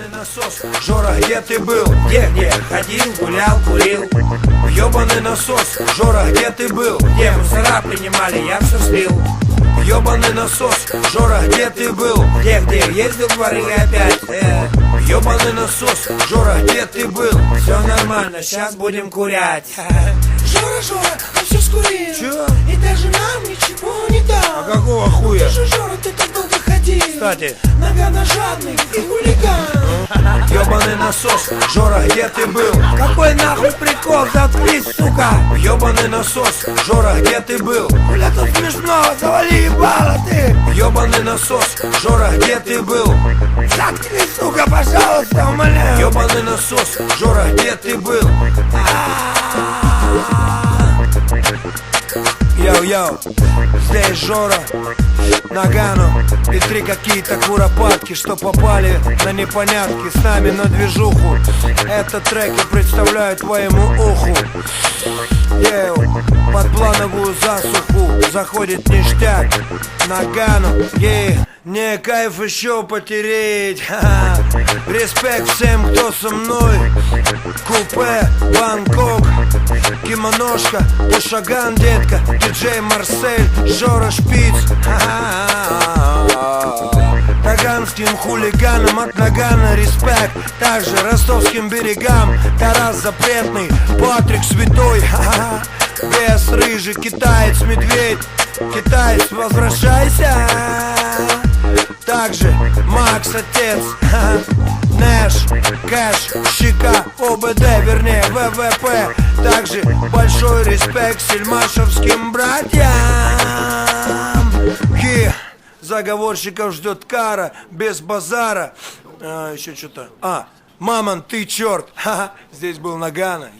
Ёбаный насос, Жора, где ты был? Где? Ходил, гулял, курил. Ёбаный насос, Жора, где ты был? Где мусора принимали, я все слил. Ёбаный насос, Жора, где ты был? Где? Ездил в дворы опять. Ёбаный насос, Жора, где ты был? Все нормально, сейчас будем курять. Жора, он все скурил. Чё? И даже нам ничего не дал. А какого хуя? Ты же, Жора, ты так долго ходил. Кстати, Нагано жадный и хулиган. ёбаный насос, Жора, где ты был? Какой нахуй прикол, заткнись, сука! Ёбаный насос, Жора, где ты был? Бля, тут смешно, завали ебало ты. Ёбаный насос, Жора, где ты был? Заткнись, сука, пожалуйста, умоляю. Ёбаный насос, Жора, где ты был? Йоу-йоу, здесь Жора, Нагано и три какие-то куропатки, что попали на непонятки с нами на движуху. Это треки представляют твоему уху. Йоу, под плановую засуху заходит ништяк. Нагано, не кайф еще потереть. Респект всем, кто со мной. Купе, Бангкок, кимоношка, Пушаган, детка, диджей Марсель, Жора Шпиц. Таганским хулиганам от Нагана респект. Также ростовским берегам Тарас Запретный, Патрик Святой. Бес рыжий, китаец, медведь. Китаец, возвращайся. Также Макс Отец, Нэш, Кэш, Щека, ОБД, вернее ВВП. Также большой респект сельмашевским братьям. Заговорщиков ждет кара, без базара. Еще что-то. Мамон, ты черт. Здесь был Нагано.